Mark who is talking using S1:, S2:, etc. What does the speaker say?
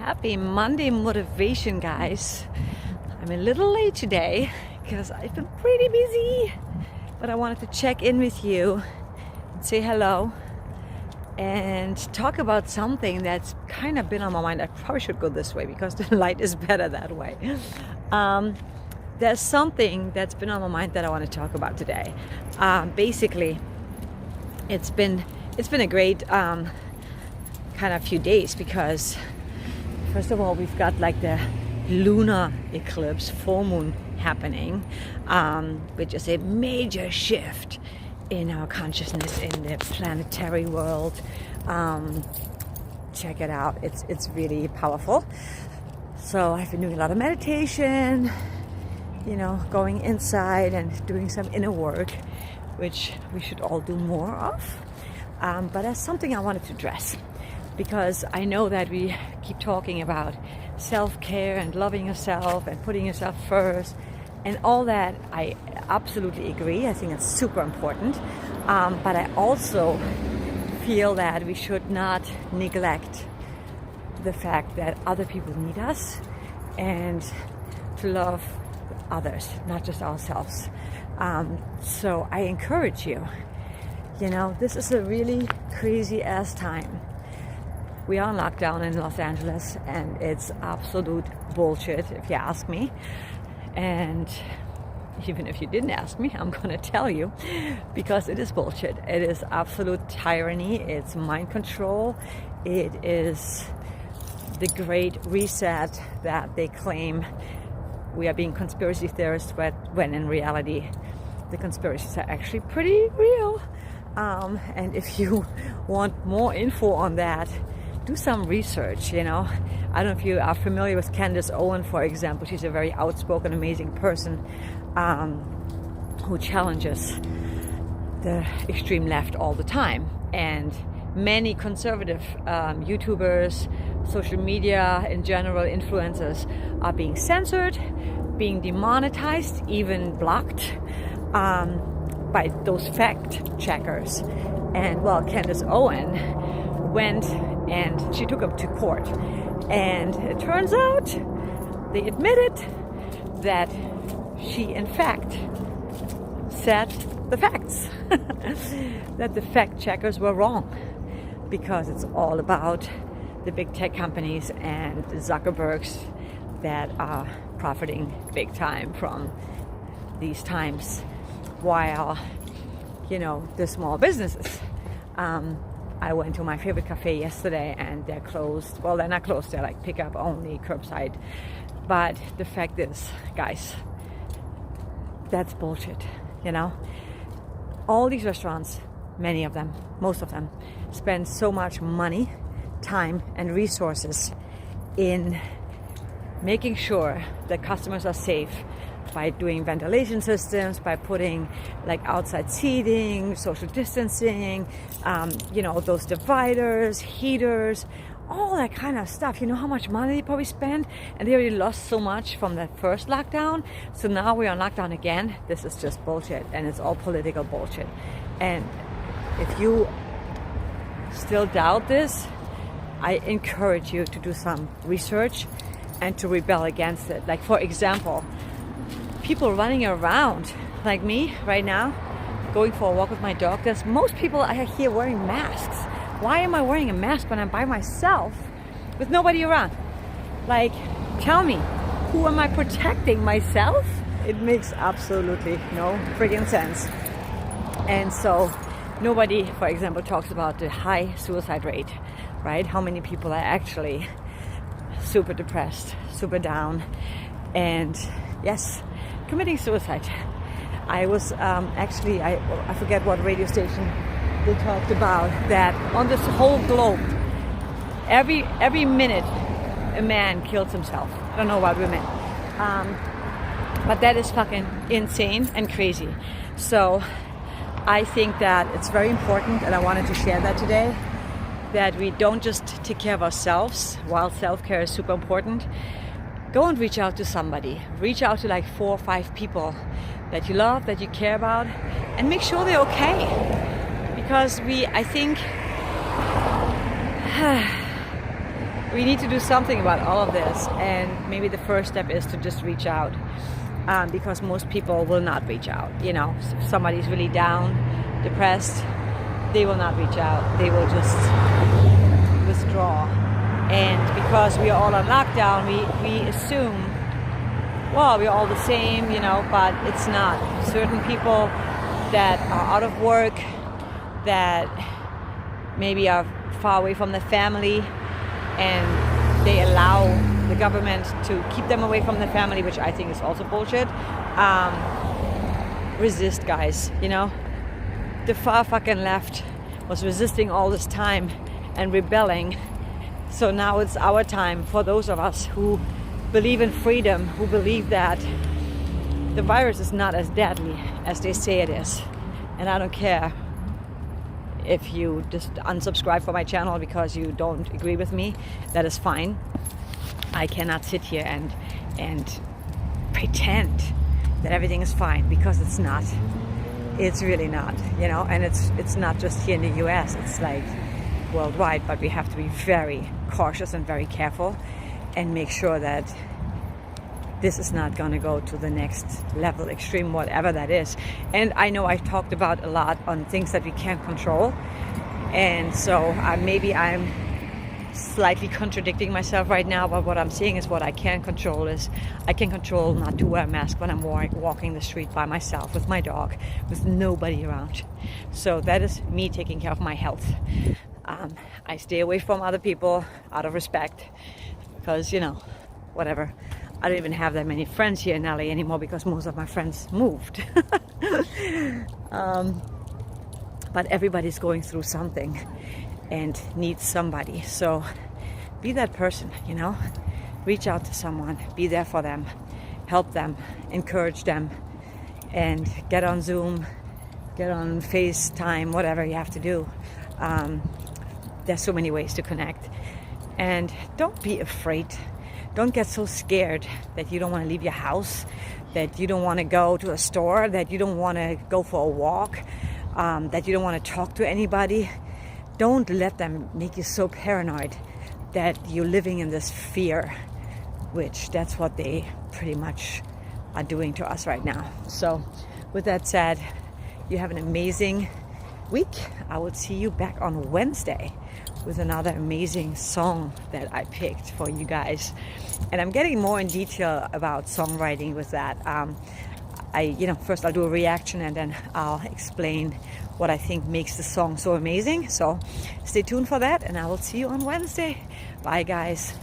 S1: Happy Monday motivation, guys. I'm a little late today because I've been pretty busy, but I wanted to check in with you and say hello and talk about something that's kind of been on my mind. I probably should go this way because the light is better that way. There's something that's been on my mind that I want to talk about today. Basically, it's been a great kind of few days because first of all, we've got like the lunar eclipse, full moon happening, which is a major shift in our consciousness in the planetary world. Check it out. It's really powerful. So I've been doing a lot of meditation, going inside and doing some inner work, which we should all do more of. But that's something I wanted to address because I know that we keep talking about self-care and loving yourself and putting yourself first and all that. I absolutely agree. I think it's super important. But I also feel that we should not neglect the fact that other people need us and to love others, not just ourselves. So I encourage you, this is a really crazy ass time. We are on lockdown in Los Angeles and it's absolute bullshit if you ask me. And even if you didn't ask me, I'm going to tell you because it is bullshit. It is absolute tyranny. It's mind control. It is the great reset that they claim we are being conspiracy theorists, when in reality the conspiracies are actually pretty real. And if you want more info on that, do some research, I don't know if you are familiar with Candice Owens, for example. She's a very outspoken, amazing person who challenges the extreme left all the time. And many conservative YouTubers, social media in general, influencers are being censored, being demonetized, even blocked by those fact checkers. And Candice Owens went and she took up to court. And it turns out they admitted that she in fact said the facts. That the fact checkers were wrong because it's all about the big tech companies and the Zuckerbergs that are profiting big time from these times while, the small businesses. I went to my favorite cafe yesterday and they're closed. Well, they're not closed. They're like pick up only, curbside. But the fact is, guys, that's bullshit, All these restaurants, many of them, most of them, spend so much money, time, and resources in making sure that customers are safe by doing ventilation systems, by putting like outside seating, social distancing, those dividers, heaters, all that kind of stuff. You know how much money they probably spend? And they already lost so much from the first lockdown. So now we're on lockdown again. This is just bullshit. And it's all political bullshit. And if you still doubt this, I encourage you to do some research and to rebel against it. Like, for example, people running around like me right now, going for a walk with my dog. There's most people I hear wearing masks. Why am I wearing a mask when I'm by myself with nobody around? Like, tell me, who am I protecting? Myself? It makes absolutely no friggin' sense. And so nobody, for example, talks about the high suicide rate, right? How many people are actually super depressed, super down, and yes, committing suicide. I was I forget what radio station they talked about that on this whole globe, every minute a man kills himself. I don't know about women, but that is fucking insane and crazy. So I think that it's very important, and I wanted to share that today, that we don't just take care of ourselves. While self-care is super important, go and reach out to somebody. Reach out to like 4 or 5 people that you love, that you care about, and make sure they're okay. Because I think we need to do something about all of this, and maybe the first step is to just reach out, because most people will not reach out. You know, if somebody's really down, depressed, they will not reach out. They will just withdraw. And because we are all on lockdown, we assume, well, we're all the same, you know, but it's not. Certain people that are out of work, that maybe are far away from their family, and they allow the government to keep them away from their family, which I think is also bullshit. Resist, guys, you know. The far fucking left was resisting all this time and rebelling. So now it's our time, for those of us who believe in freedom, who believe that the virus is not as deadly as they say it is. And I don't care if you just unsubscribe from my channel because you don't agree with me. That is fine. I cannot sit here and pretend that everything is fine, because it's not. It's really not, you know. And it's not just here in the US, it's like worldwide. But we have to be very cautious and very careful and make sure that this is not going to go to the next level, extreme, whatever that is. And I know I talked about a lot on things that we can't control, and so maybe I'm slightly contradicting myself right now, but what I'm saying is what I can control is I can control not to wear a mask when I'm walking the street by myself with my dog, with nobody around. So that is me taking care of my health. I stay away from other people out of respect, because, you know, whatever. I don't even have that many friends here in LA anymore because most of my friends moved. But everybody's going through something and needs somebody. So be that person, you know. Reach out to someone, be there for them, help them, encourage them, and get on Zoom, get on FaceTime, whatever you have to do. There's so many ways to connect. And don't be afraid. Don't get so scared that you don't want to leave your house, that you don't want to go to a store, that you don't want to go for a walk, that you don't want to talk to anybody. Don't let them make you so paranoid that you're living in this fear, which that's what they pretty much are doing to us right now. So with that said, you have an amazing week. I will see you back on Wednesday with another amazing song that I picked for you guys. And I'm getting more in detail about songwriting with that. First I'll do a reaction, and then I'll explain what I think makes the song so amazing. So stay tuned for that, and I will see you on Wednesday. Bye, guys.